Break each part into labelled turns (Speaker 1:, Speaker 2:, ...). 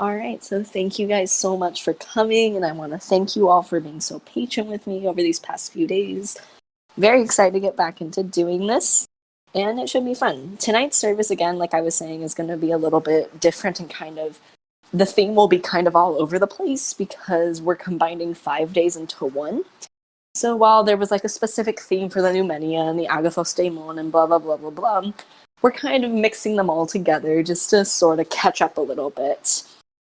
Speaker 1: All right, so thank you guys so much for coming, and I want to thank you all for being so patient with me over these past few days. Very excited to get back into doing this, and it should be fun. Tonight's service, again, like I was saying, is going to be a little bit different and kind of, the theme will be kind of all over the place because we're combining 5 days into one. So while there was like a specific theme for the Numenia and the Agathos Daemon and blah, blah, blah, blah, blah, we're kind of mixing them all together just to sort of catch up a little bit.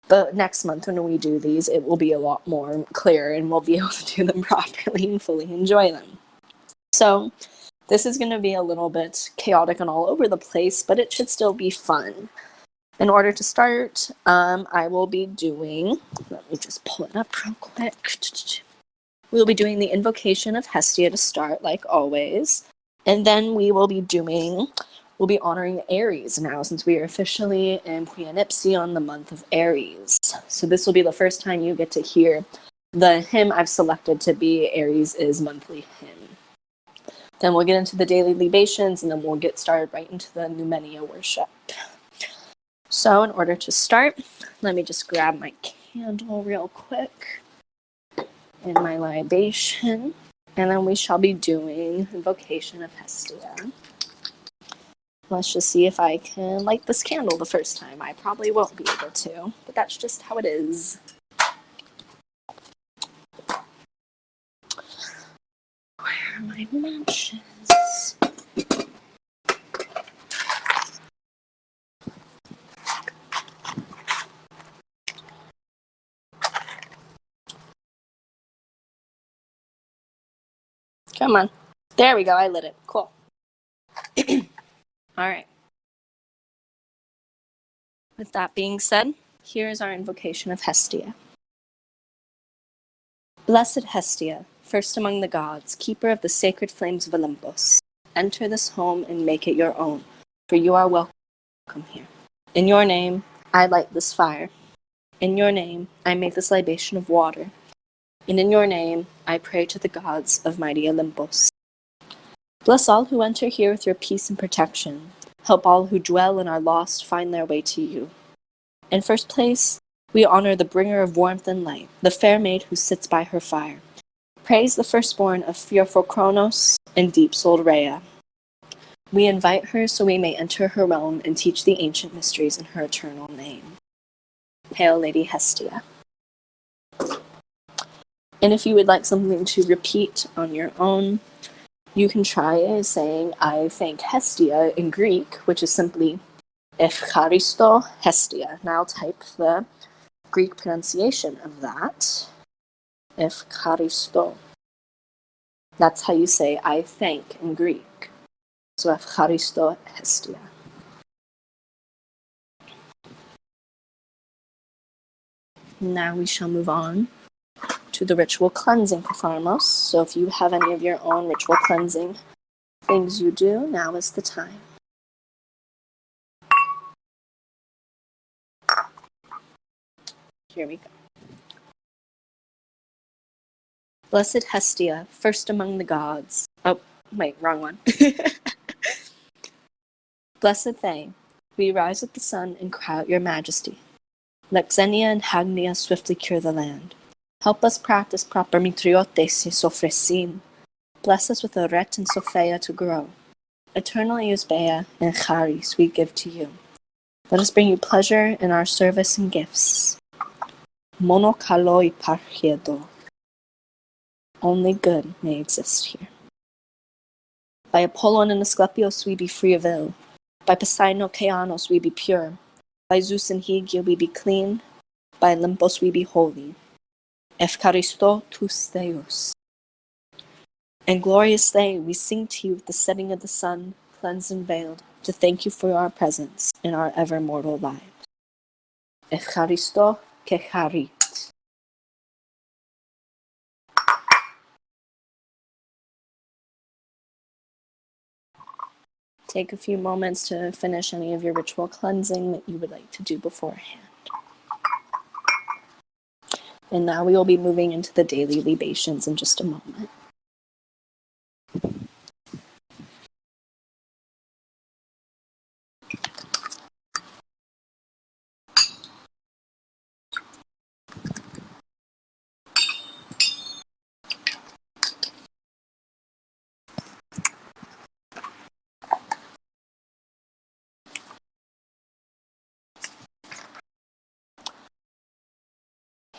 Speaker 1: But next month when we do these, it will be a lot more clear and we'll be able to do them properly and fully enjoy them. So this is going to be a little bit chaotic and all over the place, but it should still be fun. In order to start, I will be doing, let me just pull it up real quick. We'll be doing the invocation of Hestia to start, like always. And then we'll be honoring Aries now, since we are officially in Puyanipsi on the month of Aries. So this will be the first time you get to hear the hymn I've selected to be Aries' monthly hymn. Then we'll get into the daily libations, and then we'll get started right into the Numenia worship. So in order to start, let me just grab my candle real quick and my libation, and then we shall be doing invocation of Hestia. Let's just see if I can light this candle the first time. I probably won't be able to, but that's just how it is. Where are my matches? Come on. There we go, I lit it. Cool. All right. With that being said, here is our invocation of Hestia. Blessed Hestia, first among the gods, keeper of the sacred flames of Olympus, enter this home and make it your own, for you are welcome here. In your name, I light this fire. In your name, I make this libation of water. And in your name, I pray to the gods of mighty Olympus. Bless all who enter here with your peace and protection. Help all who dwell and are lost find their way to you. In first place, we honor the bringer of warmth and light, the fair maid who sits by her fire. Praise the firstborn of fearful Kronos and deep-souled Rhea. We invite her so we may enter her realm and teach the ancient mysteries in her eternal name. Hail, Lady Hestia. And if you would like something to repeat on your own, you can try saying, I thank Hestia in Greek, which is simply Ευχαριστώ Hestia. Now type the Greek pronunciation of that. Ευχαριστώ. That's how you say I thank in Greek. So Ευχαριστώ Hestia. Now we shall move on to the ritual cleansing Katharmos. So if you have any of your own ritual cleansing things you do, now is the time. Here we go. Blessed Hestia, first among the gods. Oh, wait, wrong one. Blessed Thay, we rise with the sun and cry out your majesty. Let Xenia and Hagnia swiftly cure the land. Help us practice proper mitriotes and sophresin. Bless us with Oret and Sophia to grow. Eternal Eusbea and Charis we give to you. Let us bring you pleasure in our service and gifts. Mono kaloi parchiedo. Only good may exist here. By Apollon and Asclepios we be free of ill. By Poseidon Okeanos we be pure. By Zeus and Hygieia we be clean. By Olympus we be holy. Ευχαριστώ τους Theos. And glorious day, we sing to you with the setting of the sun, cleansed and veiled, to thank you for our presence in our ever mortal lives. Ευχαριστώ και χαρίτ. Take a few moments to finish any of your ritual cleansing that you would like to do beforehand. And now we will be moving into the daily libations in just a moment.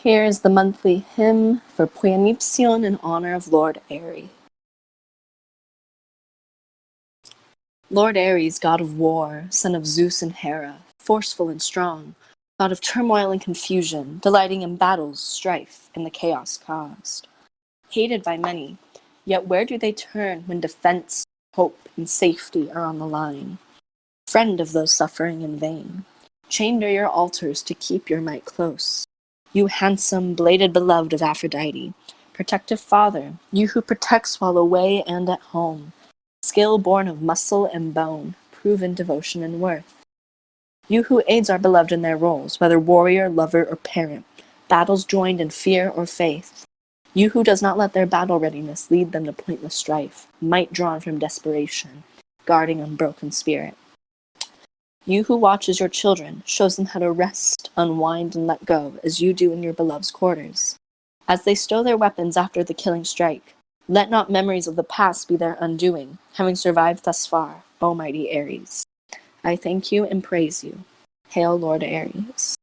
Speaker 1: Here is the monthly hymn for Puyanipsion in honor of Lord Ares. Lord Ares, god of war, son of Zeus and Hera, forceful and strong, god of turmoil and confusion, delighting in battles, strife, and the chaos caused. Hated by many, yet where do they turn when defense, hope, and safety are on the line? Friend of those suffering in vain, chained are your altars to keep your might close. You handsome, bladed beloved of Aphrodite, protective father, you who protects while away and at home, skill born of muscle and bone, proven devotion and worth. You who aids our beloved in their roles, whether warrior, lover, or parent, battles joined in fear or faith. You who does not let their battle readiness lead them to pointless strife, might drawn from desperation, guarding unbroken spirit. You who watches your children, shows them how to rest, unwind, and let go, as you do in your beloved's quarters. As they stow their weapons after the killing strike, let not memories of the past be their undoing, having survived thus far, O mighty Ares. I thank you and praise you. Hail, Lord Ares.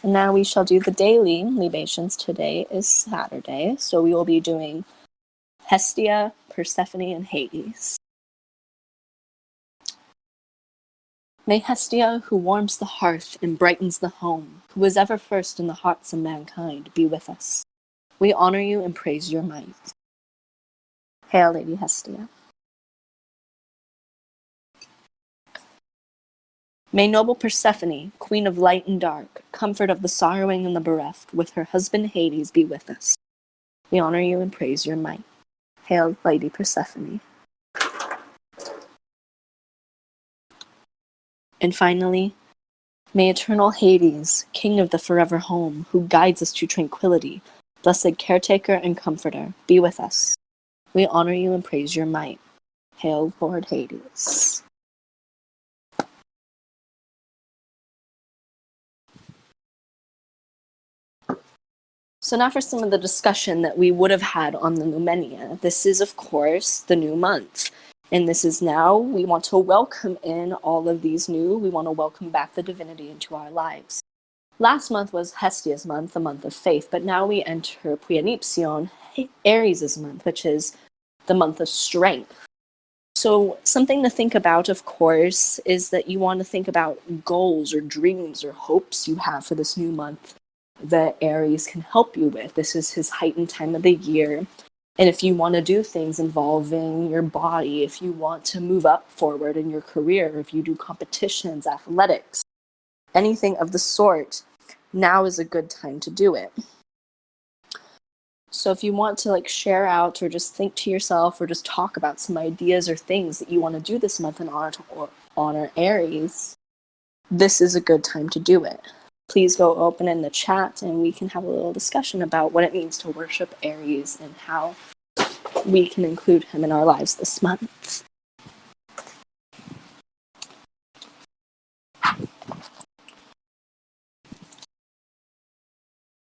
Speaker 1: And now we shall do the daily libations. Today is Saturday, so we will be doing Hestia, Persephone, and Hades. May Hestia, who warms the hearth and brightens the home, who is ever first in the hearts of mankind, be with us. We honor you and praise your might. Hail, Lady Hestia. May noble Persephone, queen of light and dark, comfort of the sorrowing and the bereft, with her husband Hades be with us. We honor you and praise your might. Hail, Lady Persephone. And finally, may eternal Hades, king of the forever home, who guides us to tranquility, blessed caretaker and comforter, be with us. We honor you and praise your might. Hail, Lord Hades. So now for some of the discussion that we would have had on the Lumenia. This is, of course, the new month. And this is now, we want to welcome in all of these new, we want to welcome back the divinity into our lives. Last month was Hestia's month, the month of faith, but now we enter Puyanipsion, Aries' month, which is the month of strength. So something to think about, of course, is that you want to think about goals or dreams or hopes you have for this new month that Aries can help you with. This is his heightened time of the year. And if you want to do things involving your body, if you want to move up forward in your career, if you do competitions, athletics, anything of the sort, now is a good time to do it. So if you want to share out or just think to yourself or just talk about some ideas or things that you want to do this month in honor to honor Aries, this is a good time to do it. Please go open in the chat and we can have a little discussion about what it means to worship Aries and how we can include him in our lives this month.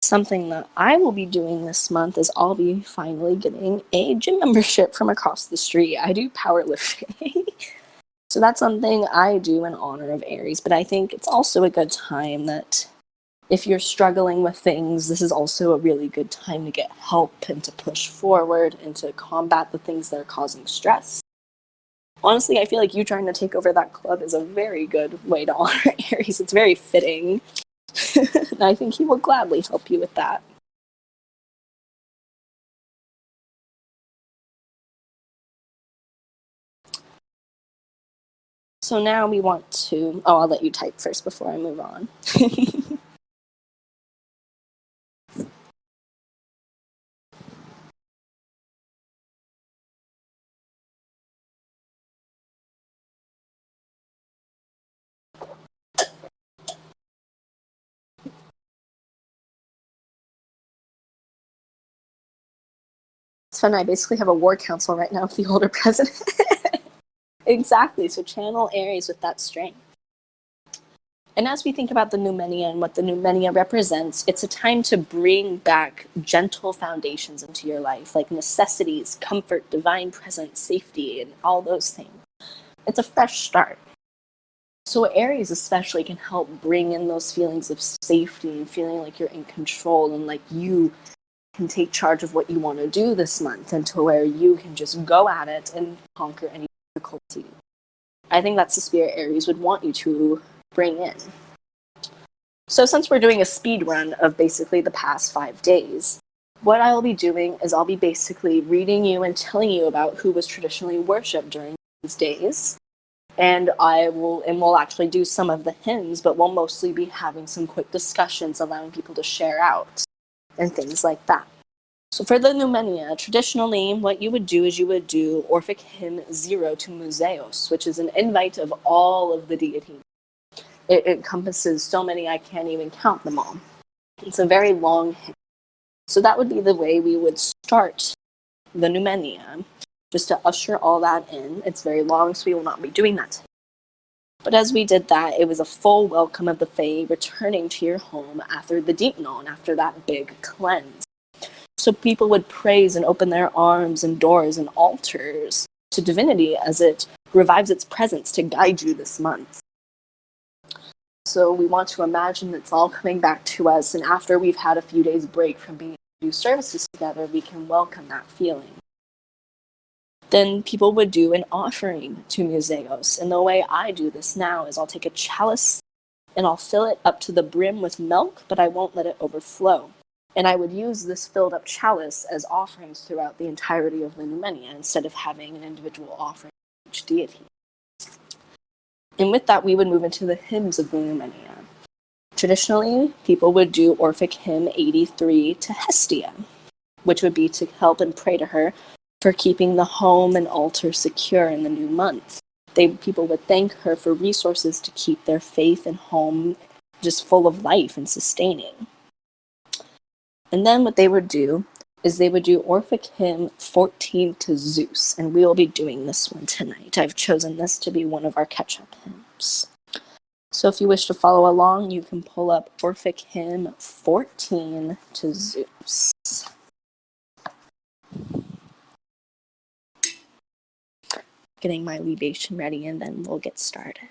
Speaker 1: Something that I will be doing this month is I'll be finally getting a gym membership from across the street. I do powerlifting. So that's something I do in honor of Aries, but I think it's also a good time that if you're struggling with things, this is also a really good time to get help and to push forward and to combat the things that are causing stress. Honestly, I feel like you trying to take over that club is a very good way to honor Aries. It's very fitting. And I think he will gladly help you with that. So now we want to... Oh, I'll let you type first before I move on. It's fun, I basically have a war council right now with the older president. Exactly, so channel Aries with that strength. And as we think about the Numenia and what the Numenia represents, it's a time to bring back gentle foundations into your life, like necessities, comfort, divine presence, safety, and all those things. It's a fresh start. So Aries especially can help bring in those feelings of safety and feeling like you're in control and like you can take charge of what you want to do this month, and to where you can just go at it and conquer any difficulty. I think that's the spirit Aries would want you to bring in. So since we're doing a speed run of basically the past 5 days, what I'll be doing is I'll be basically reading you and telling you about who was traditionally worshipped during these days. And we'll actually do some of the hymns, but we'll mostly be having some quick discussions, allowing people to share out and things like that. So for the Numenia, traditionally, what you would do is you would do Orphic Hymn 0 to Museos, which is an invite of all of the deities. It encompasses so many I can't even count them all. It's a very long hymn. So that would be the way we would start the Numenia, just to usher all that in. It's very long, so we will not be doing that today. But as we did that, it was a full welcome of the Fae returning to your home after the Deepnon, after that big cleanse. So people would praise and open their arms and doors and altars to divinity as it revives its presence to guide you this month. So we want to imagine it's all coming back to us, and after we've had a few days break from being able to do services together, we can welcome that feeling. Then people would do an offering to Museos, and the way I do this now is I'll take a chalice and I'll fill it up to the brim with milk, but I won't let it overflow. And I would use this filled up chalice as offerings throughout the entirety of the Numenia, instead of having an individual offering to each deity. And with that, we would move into the hymns of the Numenia. Traditionally, people would do Orphic Hymn 83 to Hestia, which would be to help and pray to her for keeping the home and altar secure in the new month. People would thank her for resources to keep their faith and home just full of life and sustaining. And then what they would do is they would do Orphic Hymn 14 to Zeus, and we will be doing this one tonight. I've chosen this to be one of our catch-up hymns. So if you wish to follow along, you can pull up Orphic Hymn 14 to Zeus. Getting my libation ready, and then we'll get started.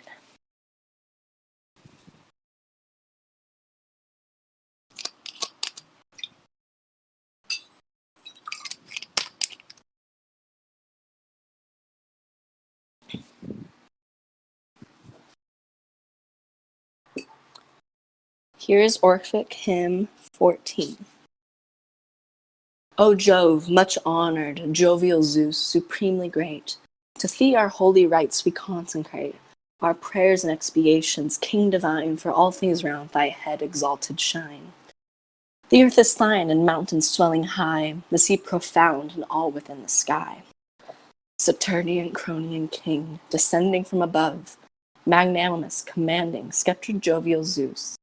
Speaker 1: Here's Orphic Hymn 14. O Jove, much honored, jovial Zeus, supremely great, to thee our holy rites we consecrate, our prayers and expiations, King divine, for all things round thy head exalted shine. The earth is thine, and mountains swelling high, the sea profound, and all within the sky. Saturnian, Cronian king, descending from above, magnanimous, commanding, sceptred jovial Zeus,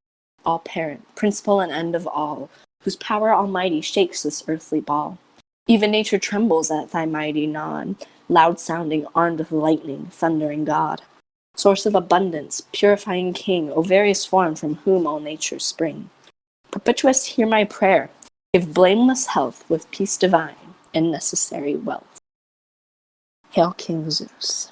Speaker 1: all parent, principal and end of all, whose power almighty shakes this earthly ball. Even nature trembles at thy mighty nod, loud-sounding, armed with lightning, thundering God. Source of abundance, purifying king, O various form from whom all natures spring. Perpetuous, hear my prayer, give blameless health with peace divine and necessary wealth. Hail King Zeus.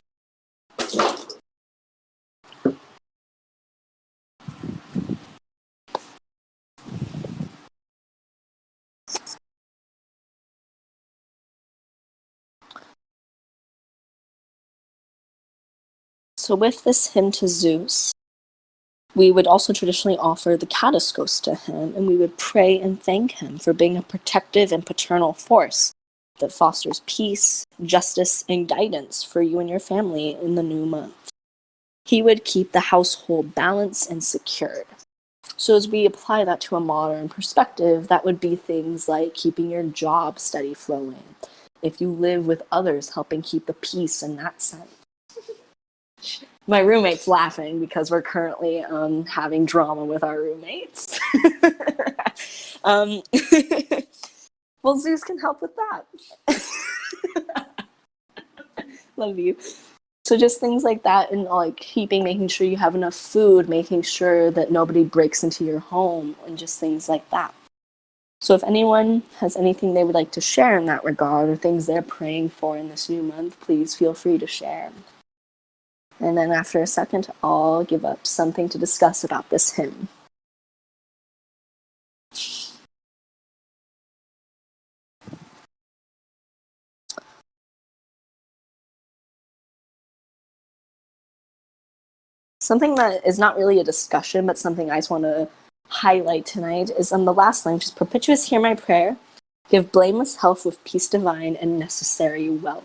Speaker 1: So with this hymn to Zeus, we would also traditionally offer the kataskos to him, and we would pray and thank him for being a protective and paternal force that fosters peace, justice, and guidance for you and your family in the new month. He would keep the household balanced and secured. So as we apply that to a modern perspective, that would be things like keeping your job steady flowing. If you live with others, helping keep the peace in that sense. My roommate's laughing because we're currently having drama with our roommates. Well, Zeus can help with that. Love you. So just things like that, and like making sure you have enough food, making sure that nobody breaks into your home, and just things like that. So if anyone has anything they would like to share in that regard, or things they're praying for in this new month, please feel free to share. And then after a second, I'll give up something to discuss about this hymn. Something that is not really a discussion, but something I just want to highlight tonight is on the last line, which is, "Perpetuous, hear my prayer, give blameless health with peace divine and necessary wealth."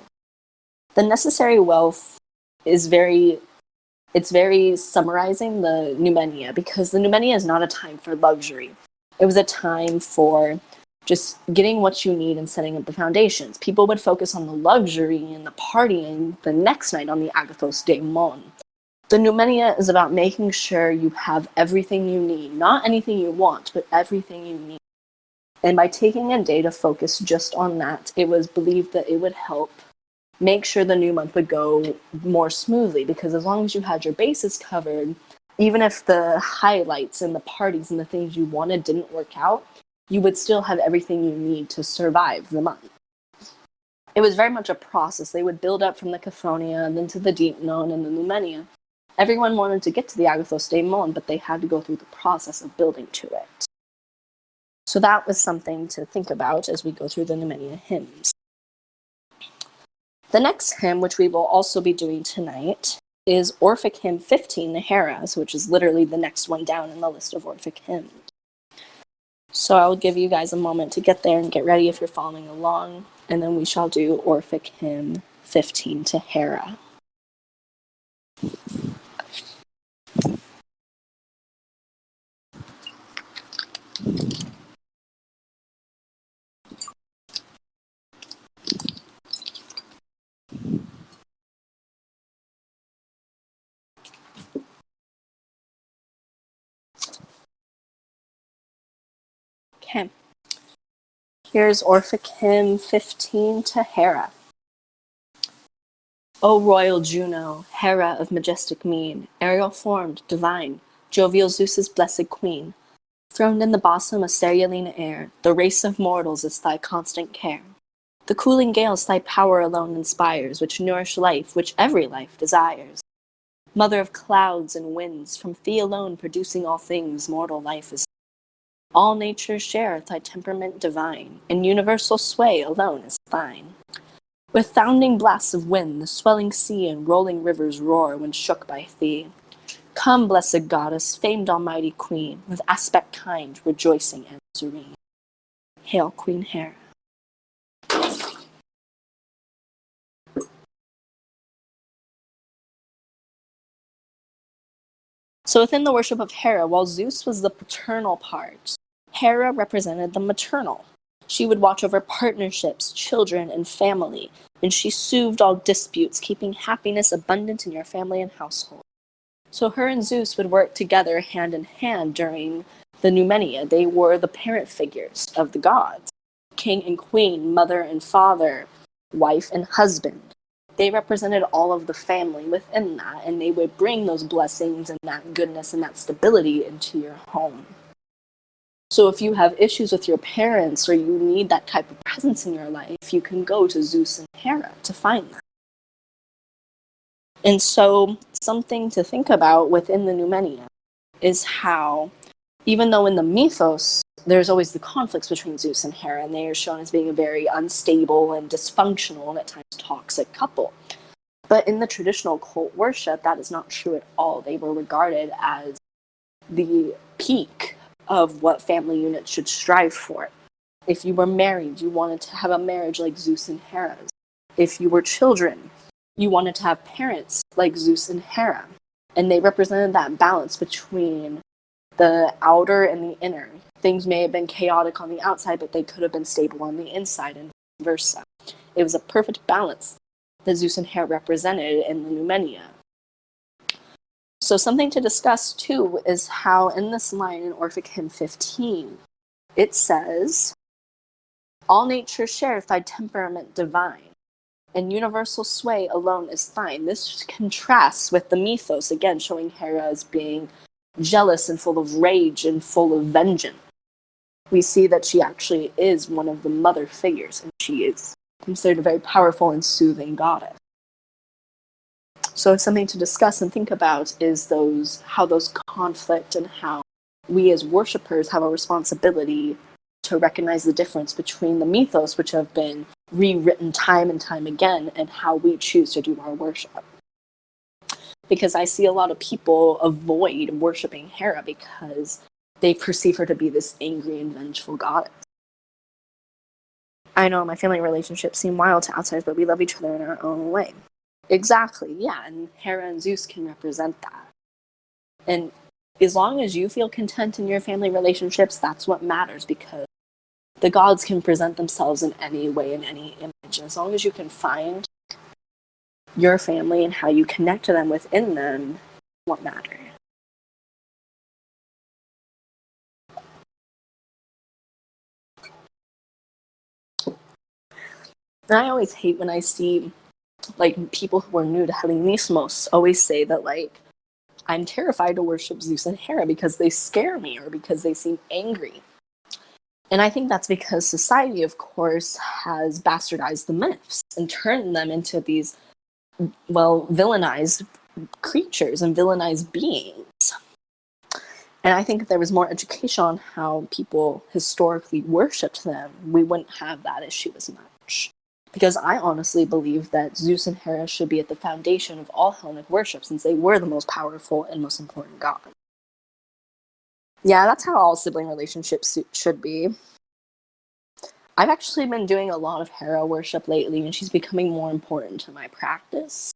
Speaker 1: The necessary wealth is very summarizing the Numenia, because the Numenia is not a time for luxury. It was a time for just getting what you need and setting up the foundations. People would focus on the luxury and the partying the next night on the Agathos Daimon. The Numenia is about making sure you have everything you need, not anything you want, but everything you need. And by taking a day to focus just on that, it was believed that it would help make sure the new month would go more smoothly, because as long as you had your bases covered, even if the highlights and the parties and the things you wanted didn't work out, you would still have everything you need to survive the month. It was very much a process. They would build up from the Cathonia and then to the Deipnon and the Numenia. Everyone wanted to get to the Agathos Daimon, but they had to go through the process of building to it. So that was something to think about as we go through the Numenia hymns. The next hymn, which we will also be doing tonight, is Orphic Hymn 15, the Heras, which is literally the next one down in the list of Orphic hymns. So I will give you guys a moment to get there and get ready if you're following along, and then we shall do Orphic Hymn 15 to Hera. Okay. Here's Orphic Hymn 15 to Hera. O royal Juno, Hera of majestic mien, aerial formed, divine, jovial Zeus's blessed queen, throned in the bosom of cerulean air, the race of mortals is thy constant care. The cooling gales thy power alone inspires, which nourish life, which every life desires. Mother of clouds and winds, from thee alone producing all things, mortal life is. All nature shareth thy temperament divine, and universal sway alone is thine. With sounding blasts of wind, the swelling sea and rolling rivers roar when shook by thee. Come, blessed goddess, famed almighty queen, with aspect kind, rejoicing and serene. Hail, Queen Hera. So within the worship of Hera, while Zeus was the paternal part, Hera represented the maternal. She would watch over partnerships, children, and family, and she soothed all disputes, keeping happiness abundant in your family and household. So her and Zeus would work together hand in hand during the Numenia. They were the parent figures of the gods. King and queen, mother and father, wife and husband. They represented all of the family within that, and they would bring those blessings and that goodness and that stability into your home. So if you have issues with your parents or you need that type of presence in your life, you can go to Zeus and Hera to find that. And so something to think about within the Numenia is how, even though in the mythos, there's always the conflicts between Zeus and Hera, and they are shown as being a very unstable and dysfunctional and at times toxic couple. But in the traditional cult worship, that is not true at all. They were regarded as the peak of what family units should strive for. If you were married, you wanted to have a marriage like Zeus and Hera's. If you were children, you wanted to have parents like Zeus and Hera. And they represented that balance between the outer and the inner. Things may have been chaotic on the outside, but they could have been stable on the inside, and vice versa. It was a perfect balance that Zeus and Hera represented in the Numenia. So something to discuss too is how in this line in Orphic Hymn 15, it says, all nature shareth thy temperament divine. and universal sway alone is thine. This contrasts with the mythos, again, showing Hera as being jealous and full of rage and full of vengeance. We see that she actually is one of the mother figures, and she is considered a very powerful and soothing goddess. So something to discuss and think about is how those conflict and how we as worshippers have a responsibility to recognize the difference between the mythos, which have been rewritten time and time again, and how we choose to do our worship. Because I see a lot of people avoid worshiping Hera because they perceive her to be this angry and vengeful goddess. I know my family relationships seem wild to outsiders, but we love each other in our own way. Exactly, yeah, and Hera and Zeus can represent that. And as long as you feel content in your family relationships, that's what matters, because the gods can present themselves in any way, in any image. And as long as you can find your family and how you connect to them within them, what matters. And I always hate when I see people who are new to Hellenismos always say that I'm terrified to worship Zeus and Hera because they scare me or because they seem angry. And I think that's because society, of course, has bastardized the myths and turned them into these, villainized creatures and villainized beings. And I think if there was more education on how people historically worshipped them, we wouldn't have that issue as much. Because I honestly believe that Zeus and Hera should be at the foundation of all Hellenic worship, since they were the most powerful and most important gods. Yeah, that's how all sibling relationships should be. I've actually been doing a lot of Hera worship lately, and she's becoming more important to my practice.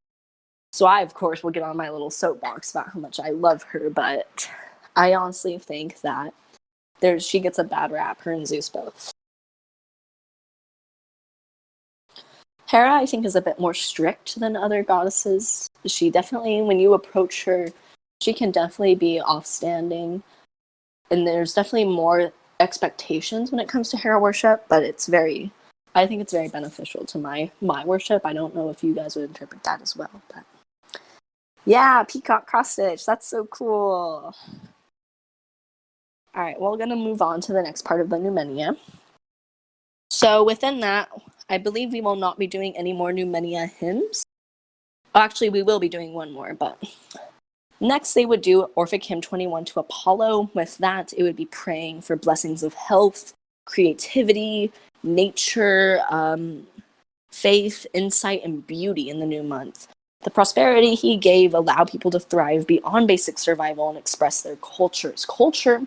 Speaker 1: So I, of course, will get on my little soapbox about how much I love her, but I honestly think that she gets a bad rap, her and Zeus both. Hera, I think, is a bit more strict than other goddesses. She definitely, when you approach her, she can definitely be offstanding. And there's definitely more expectations when it comes to Hera worship, but I think it's very beneficial to my worship. I don't know if you guys would interpret that as well, but yeah, peacock cross stitch. That's so cool. All right, well, we're going to move on to the next part of the Numenia. So within that, I believe we will not be doing any more Numenia hymns. Actually, we will be doing one more, but next they would do Orphic Hymn 21 to Apollo. With that, it would be praying for blessings of health, creativity, nature, faith, insight, and beauty in the new month. The prosperity he gave allowed people to thrive beyond basic survival and express their cultures. Culture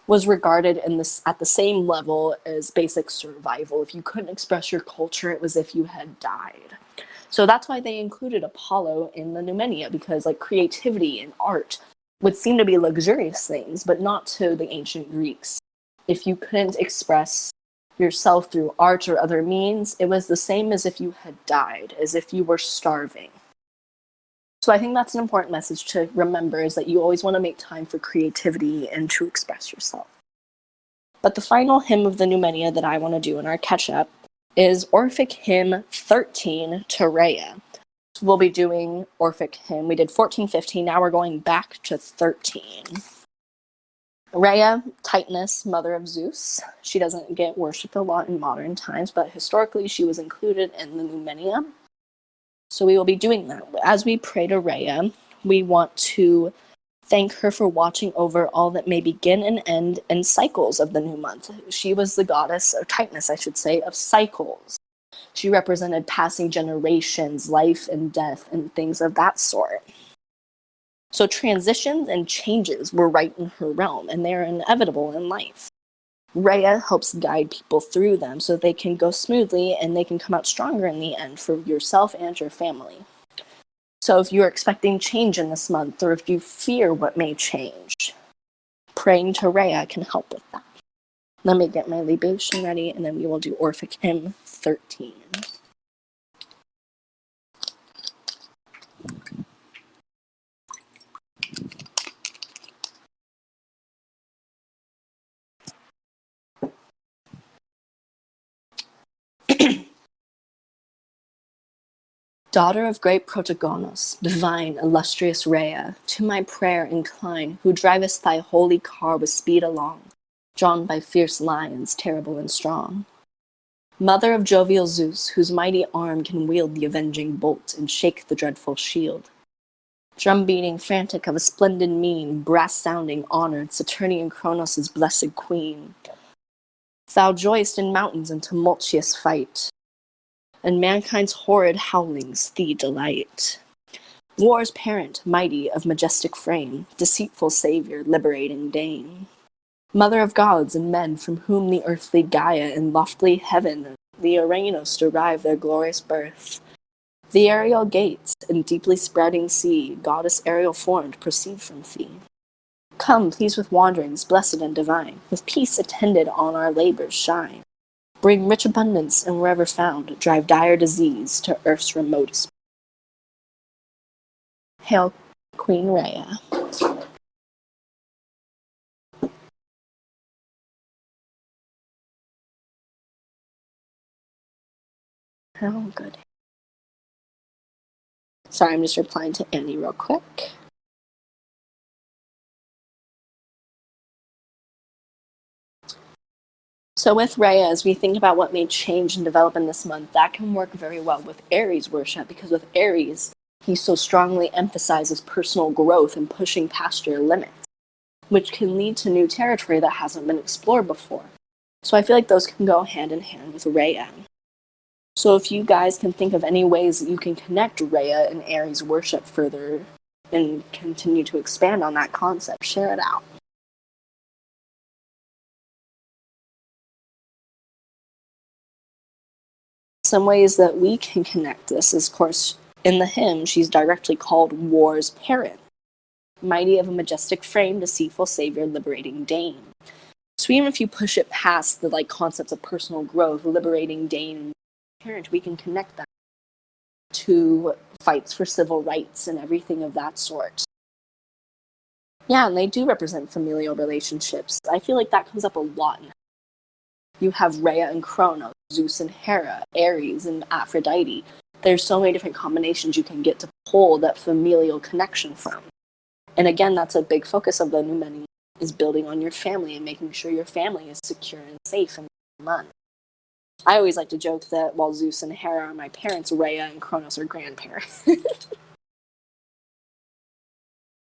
Speaker 1: was regarded at the same level as basic survival. If you couldn't express your culture, it was if you had died. So that's why they included Apollo in the Numenia, because creativity and art would seem to be luxurious things, but not to the ancient Greeks. If you couldn't express yourself through art or other means, it was the same as if you had died, as if you were starving. So I think that's an important message to remember, is that you always want to make time for creativity and to express yourself. But the final hymn of the Numenia that I want to do in our catch-up is Orphic Hymn 13 to Rhea. So we'll be doing Orphic Hymn. We did 14, 15, now we're going back to 13. Rhea, Titaness, mother of Zeus. She doesn't get worshipped a lot in modern times, but historically she was included in the Numenia. So we will be doing that. As we pray to Rhea, we want to thank her for watching over all that may begin and end and cycles of the new month. She was the goddess, or Titaness, I should say, of cycles. She represented passing generations, life and death, and things of that sort. So transitions and changes were right in her realm, and they're inevitable in life. Rhea helps guide people through them so they can go smoothly and they can come out stronger in the end for yourself and your family. So if you're expecting change in this month, or if you fear what may change, praying to Rhea can help with that. Let me get my libation ready, and then we will do Orphic Hymn 13. Daughter of great Protagonos, divine, illustrious Rhea, to my prayer incline, who drivest thy holy car with speed along, drawn by fierce lions, terrible and strong. Mother of jovial Zeus, whose mighty arm can wield the avenging bolt and shake the dreadful shield. Drum-beating, frantic, of a splendid mien, brass-sounding, honored, Saturnian Kronos' blessed queen. Thou joyest in mountains and tumultuous fight, and mankind's horrid howlings thee delight. War's parent, mighty, of majestic frame, deceitful savior, liberating dame. Mother of gods and men, from whom the earthly Gaia and lofty heaven, the Uranus derive their glorious birth. The aerial gates and deeply spreading sea, goddess aerial formed, proceed from thee. Come, please with wanderings, blessed and divine, with peace attended on our labors shine. Bring rich abundance, and wherever found, drive dire disease to earth's remotest. Hail, Queen Rhea. Oh, good. Sorry, I'm just replying to Annie real quick. So with Rhea, as we think about what may change and develop in this month, that can work very well with Aries worship, because with Aries, he so strongly emphasizes personal growth and pushing past your limits, which can lead to new territory that hasn't been explored before. So I feel like those can go hand in hand with Rhea. So if you guys can think of any ways that you can connect Rhea and Aries worship further and continue to expand on that concept, share it out. Some ways that we can connect this is, of course, in the hymn, she's directly called War's parent. Mighty of a majestic frame, deceitful savior, liberating dame. So even if you push it past the concepts of personal growth, liberating dame, and parent, we can connect that to fights for civil rights and everything of that sort. Yeah, and they do represent familial relationships. I feel like that comes up a lot. You have Rhea and Kronos, Zeus and Hera, Ares and Aphrodite. There's so many different combinations you can get to pull that familial connection from. And again, that's a big focus of the new many, is building on your family and making sure your family is secure and safe in the month. I always like to joke that while Zeus and Hera are my parents, Rhea and Kronos are grandparents.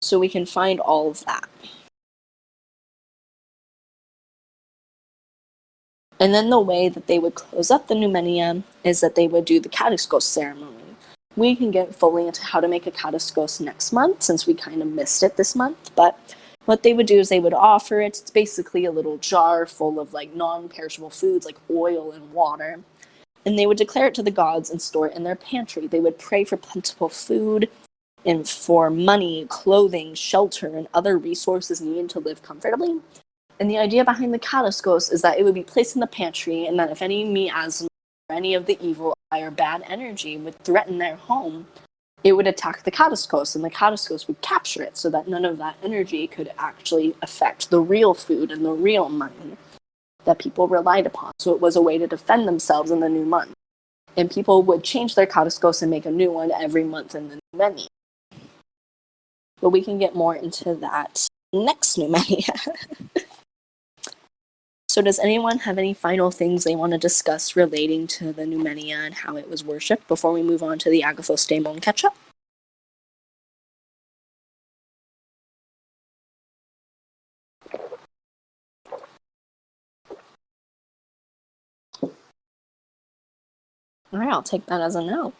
Speaker 1: So we can find all of that. And then the way that they would close up the Numenia is that they would do the Katiskos ceremony. We can get fully into how to make a Katiskos next month, since we kind of missed it this month. But what they would do is they would offer it. It's basically a little jar full of non-perishable foods like oil and water. And they would declare it to the gods and store it in their pantry. They would pray for plentiful food and for money, clothing, shelter, and other resources needed to live comfortably. And the idea behind the Katiskos is that it would be placed in the pantry, and that if any miasma or any of the evil eye or bad energy would threaten their home, it would attack the Katiskos, and the Katiskos would capture it so that none of that energy could actually affect the real food and the real money that people relied upon. So it was a way to defend themselves in the new month. And people would change their Katiskos and make a new one every month in the new menu. But we can get more into that next new menu. So does anyone have any final things they want to discuss relating to the Numenia and how it was worshipped before we move on to the Agathos Daemon catch-up? All right, I'll take that as a no.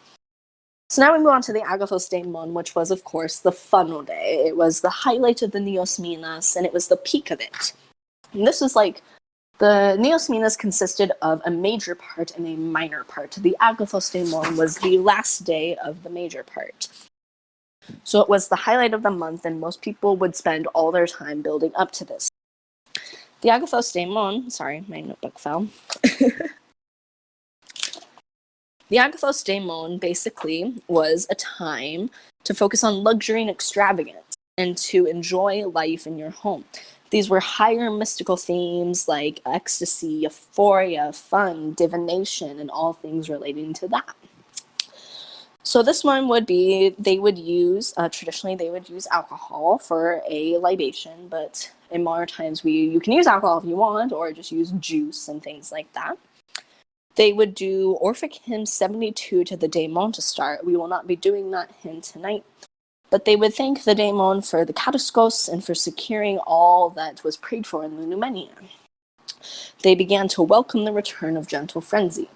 Speaker 1: So now we move on to the Agathos Daemon, which was, of course, the funnel day. It was the highlight of the Neos Minas, and it was the peak of it. And this was the Neos Minas consisted of a major part and a minor part. The Agathos Daemon was the last day of the major part. So it was the highlight of the month, and most people would spend all their time building up to this. The Agathos Daemon, sorry, my notebook fell. The Agathos Daemon basically was a time to focus on luxury and extravagance and to enjoy life in your home. These were higher mystical themes like ecstasy, euphoria, fun, divination, and all things relating to that. So this one would be, they would use, traditionally they would use alcohol for a libation, but in modern times you can use alcohol if you want, or just use juice and things like that. They would do Orphic Hymn 72 to the Daemon to start. We will not be doing that hymn tonight, but they would thank the Daemon for the Kataskos and for securing all that was prayed for in the Numenia. They began to welcome the return of gentle frenzy.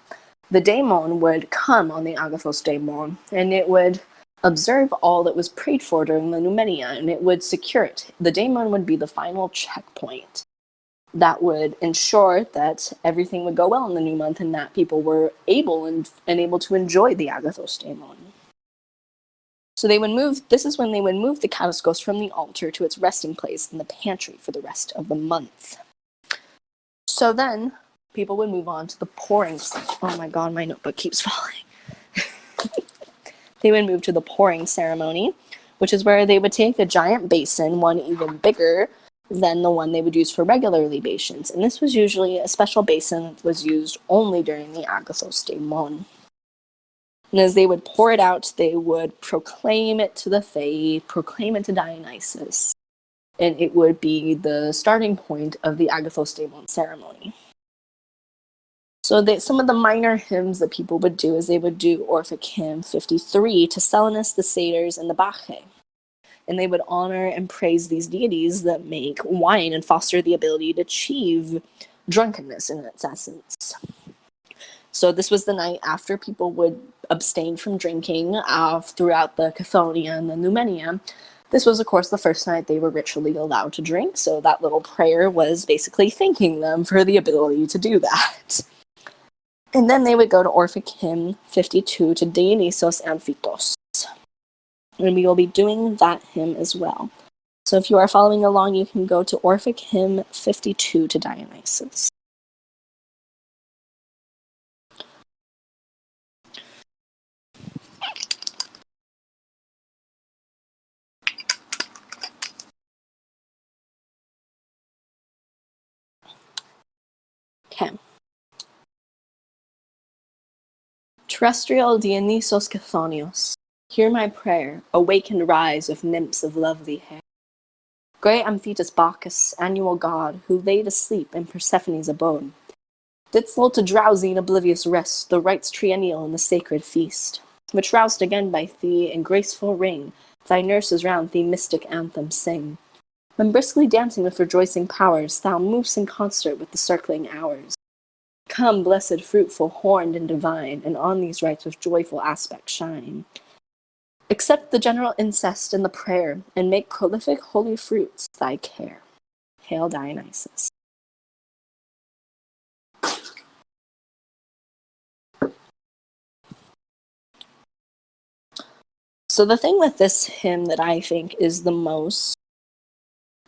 Speaker 1: The Daemon would come on the Agathos Daemon, and it would observe all that was prayed for during the Numenia, and it would secure it. The Daemon would be the final checkpoint that would ensure that everything would go well in the new month and that people were able to enjoy the Agathos Daemon. So they would move, this is when they would move the Kataskos from the altar to its resting place in the pantry for the rest of the month. So then people would move on to the pouring. Oh my god, my notebook keeps falling. They would move to the pouring ceremony, which is where they would take a giant basin, one even bigger than the one they would use for regular libations. And this was usually a special basin that was used only during the Agathos Daemon. And as they would pour it out, they would proclaim it to the Fae, proclaim it to Dionysus, and it would be the starting point of the Agathos Daemon ceremony. So some of the minor hymns that people would do is they would do Orphic Hymn 53 to Selenus, the Satyrs, and the Bacchae. And they would honor and praise these deities that make wine and foster the ability to achieve drunkenness in its essence. So this was the night after people would abstain from drinking throughout the Chthonian and the Numenia. This was, of course, the first night they were ritually allowed to drink, so that little prayer was basically thanking them for the ability to do that. And then they would go to Orphic Hymn 52 to Dionysos Amphitos. And we will be doing that hymn as well. So if you are following along, you can go to Orphic Hymn 52 to Dionysus. Okay. Terrestrial Dionysos Chthonios, hear my prayer, awakened rise of nymphs of lovely hair. Great Amphitus Bacchus, annual god, who laid asleep in Persephone's abode, didst lull to drowsy and oblivious rest the rites triennial in the sacred feast, which roused again by thee in graceful ring, thy nurses round thee mystic anthems sing. When briskly dancing with rejoicing powers, thou mov'st in concert with the circling hours. Come, blessed, fruitful, horned, and divine, and on these rites with joyful aspect shine. Accept the general incest and the prayer, and make prolific holy fruits thy care. Hail Dionysus. So the thing with this hymn that I think is the most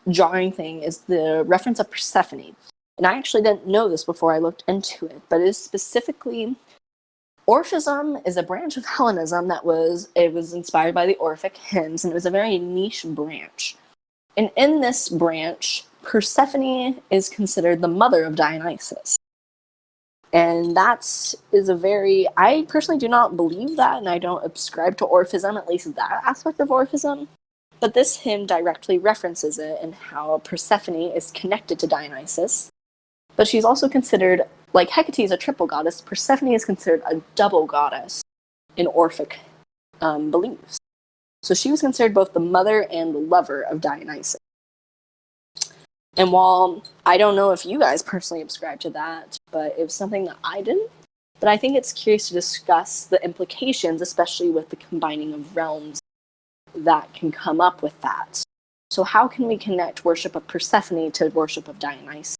Speaker 1: jarring thing is the reference of Persephone. And I actually didn't know this before I looked into it, but it is specifically Orphism is a branch of Hellenism that was inspired by the Orphic hymns, and it was a very niche branch. And in this branch, Persephone is considered the mother of Dionysus. And that is I personally do not believe that, and I don't ascribe to Orphism, at least that aspect of Orphism. But this hymn directly references it and how Persephone is connected to Dionysus. But she's also considered, like Hecate is a triple goddess, Persephone is considered a double goddess in Orphic beliefs. So she was considered both the mother and lover of Dionysus. And while I don't know if you guys personally subscribe to that, but it was something that I didn't, but I think it's curious to discuss the implications, especially with the combining of realms that can come up with that. So how can we connect worship of Persephone to worship of Dionysus?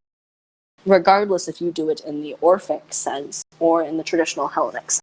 Speaker 1: Regardless if you do it in the Orphic sense or in the traditional Hellenic sense.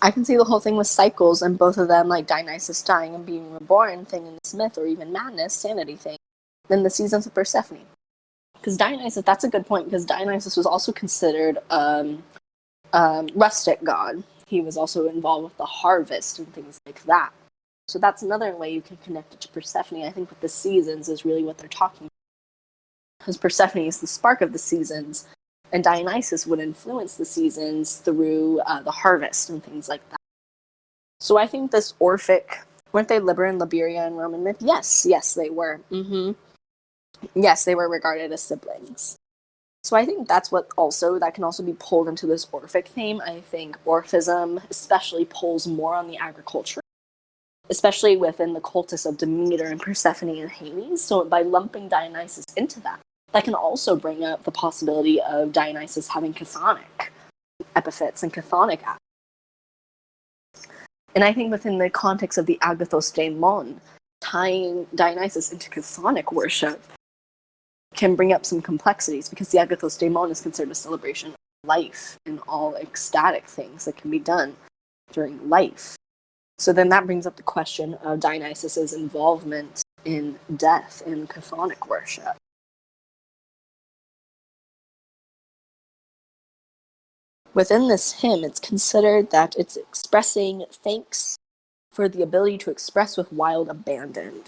Speaker 1: I can see the whole thing with cycles and both of them, like Dionysus dying and being reborn thing in this myth, or even madness, sanity thing, then the seasons of Persephone. Because Dionysus, that's a good point, because Dionysus was also considered rustic god. He was also involved with the harvest and things like that. So that's another way you can connect it to Persephone. I think with the seasons is really what they're talking about. Because Persephone is the spark of the seasons, and Dionysus would influence the seasons through the harvest and things like that. So I think this Orphic, weren't they Liber and Liberia in Roman myth? Yes, they were. Yes, they were regarded as siblings. So I think that's what also, that can also be pulled into this Orphic theme. I think Orphism especially pulls more on the agriculture, especially within the cultus of Demeter and Persephone and Hades. So by lumping Dionysus into that, that can also bring up the possibility of Dionysus having chthonic epithets and chthonic acts. And I think within the context of the Agathos Daimon, tying Dionysus into chthonic worship can bring up some complexities, because the Agathos Daimon is considered a celebration of life and all ecstatic things that can be done during life. So then that brings up the question of Dionysus's involvement in death in chthonic worship. Within this hymn, it's considered that it's expressing thanks for the ability to express with wild abandon.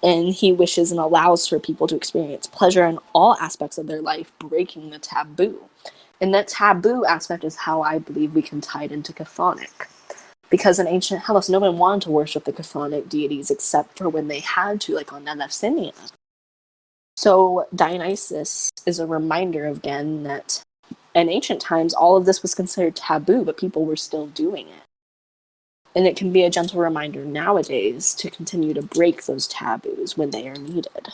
Speaker 1: And he wishes and allows for people to experience pleasure in all aspects of their life, breaking the taboo. And that taboo aspect is how I believe we can tie it into chthonic. Because in ancient Hellas, no one wanted to worship the chthonic deities except for when they had to, like on Elefsinia. So Dionysus is a reminder again that in ancient times, all of this was considered taboo, but people were still doing it. And it can be a gentle reminder nowadays to continue to break those taboos when they are needed.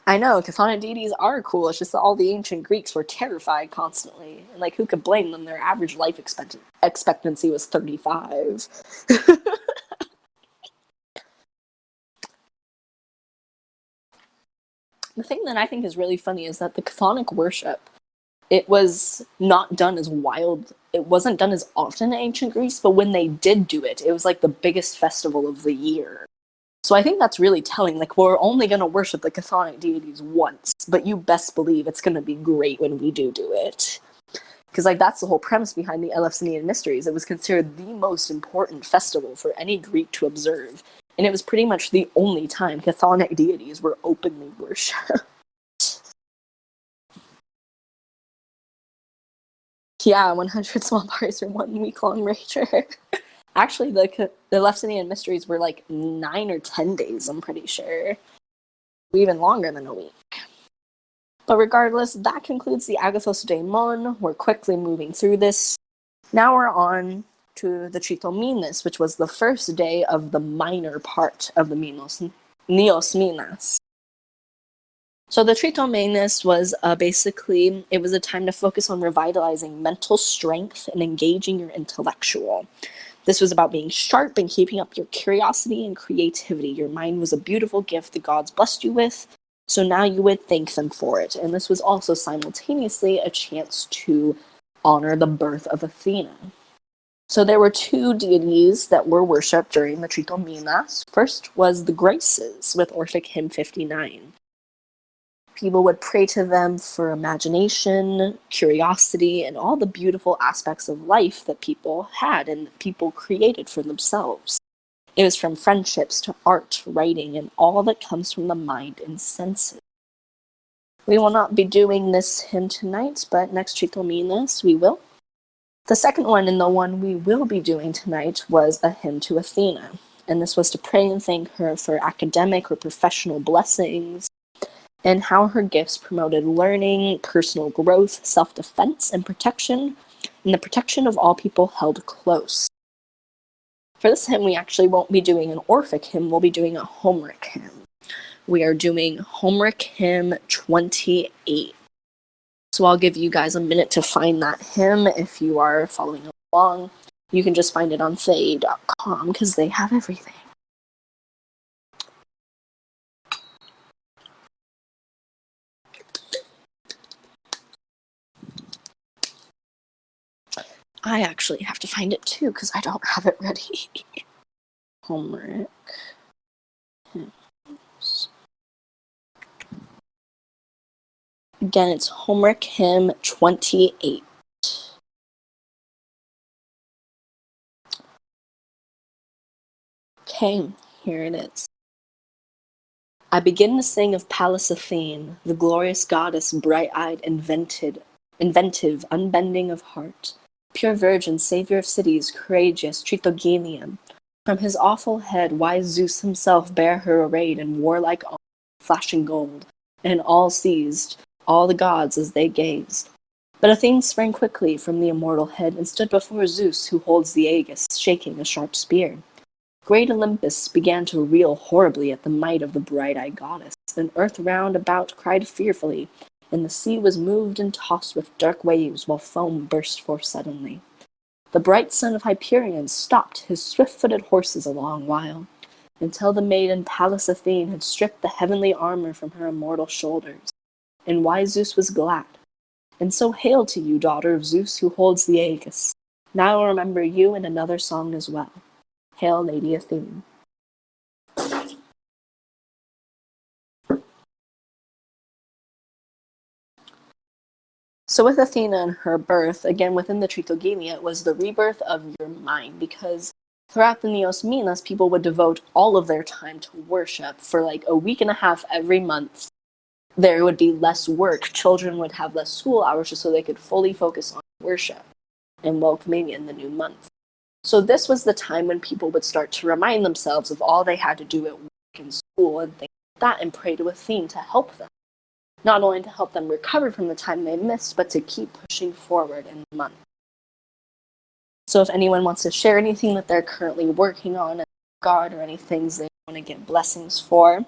Speaker 1: I know, chthonic deities are cool. It's just that all the ancient Greeks were terrified constantly. And, like, who could blame them? Their average life expectancy was 35. The thing that I think is really funny is that the chthonic worship, it was not done as wild. It wasn't done as often in ancient Greece, but when they did do it, it was like the biggest festival of the year. So I think that's really telling. Like, we're only going to worship the chthonic deities once, but you best believe it's going to be great when we do it. Because, like, that's the whole premise behind the Eleusinian Mysteries. It was considered the most important festival for any Greek to observe. And it was pretty much the only time chthonic deities were openly worshipped. Yeah, 100 small bars for 1 week-long rager. Actually, the Eleusinian Mysteries were like 9 or 10 days, I'm pretty sure. Even longer than a week. But regardless, that concludes the Agathos Daimon. We're quickly moving through this. Now we're on to the Tritomenes, which was the first day of the minor part of the Neos Minas. So the Tritomenes was basically, it was a time to focus on revitalizing mental strength and engaging your intellectual. This was about being sharp and keeping up your curiosity and creativity. Your mind was a beautiful gift the gods blessed you with, so now you would thank them for it. And this was also simultaneously a chance to honor the birth of Athena. So there were 2 deities that were worshipped during the Tritomenas. First was the Graces, with Orphic Hymn 59. People would pray to them for imagination, curiosity, and all the beautiful aspects of life that people had and that people created for themselves. It was from friendships to art, writing, and all that comes from the mind and senses. We will not be doing this hymn tonight, but next Tritomenas we will. The second one, and the one we will be doing tonight, was a hymn to Athena. And this was to pray and thank her for academic or professional blessings, and how her gifts promoted learning, personal growth, self-defense, and protection, and the protection of all people held close. For this hymn, we actually won't be doing an Orphic hymn, we'll be doing a Homeric hymn. We are doing Homeric hymn 28. So I'll give you guys a minute to find that hymn if you are following along. You can just find it on faye.com because they have everything. I actually have to find it too, because I don't have it ready. Homework. Again, it's Homework Hymn 28. Okay, here it is. I begin to sing of Pallas Athene, the glorious goddess, bright-eyed, inventive, unbending of heart, pure virgin, savior of cities, courageous, Tritogenian. From his awful head wise Zeus himself bare her arrayed in warlike armor, flashing gold, and all seized, all the gods as they gazed. But Athene sprang quickly from the immortal head and stood before Zeus, who holds the aegis, shaking a sharp spear. Great Olympus began to reel horribly at the might of the bright-eyed goddess, and earth round about cried fearfully, and the sea was moved and tossed with dark waves, while foam burst forth suddenly. The bright son of Hyperion stopped his swift-footed horses a long while, until the maiden Pallas Athene had stripped the heavenly armor from her immortal shoulders. And wise Zeus was glad. And so hail to you, daughter of Zeus, who holds the aegis. Now I'll remember you in another song as well. Hail, Lady Athene. So with Athena and her birth, again within the Tritogenia, it was the rebirth of your mind, because throughout the Neos Minas, people would devote all of their time to worship for like a week and a half every month. There would be less work. Children would have less school hours just so they could fully focus on worship and welcoming in the new month. So this was the time when people would start to remind themselves of all they had to do at work and school and things like that, and pray to Athene to help them. Not only to help them recover from the time they missed, but to keep pushing forward in the month. So if anyone wants to share anything that they're currently working on in God, or any things they want to get blessings for,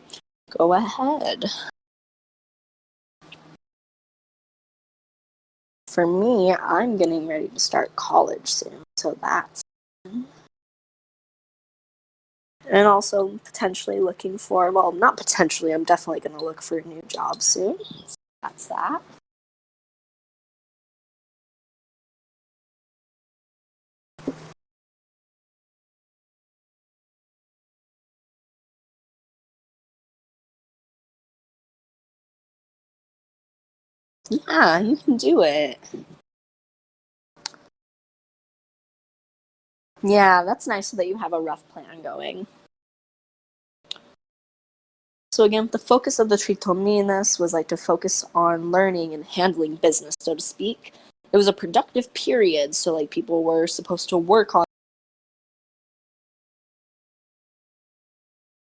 Speaker 1: go ahead. For me, I'm getting ready to start college soon, so that's fun. And also potentially looking for, well, not potentially, I'm definitely going to look for a new job soon. So that's that. Yeah, you can do it. Yeah, that's nice that you have a rough plan going. So again, the focus of the Tritominas was like to focus on learning and handling business, so to speak. It was a productive period, so like people were supposed to work on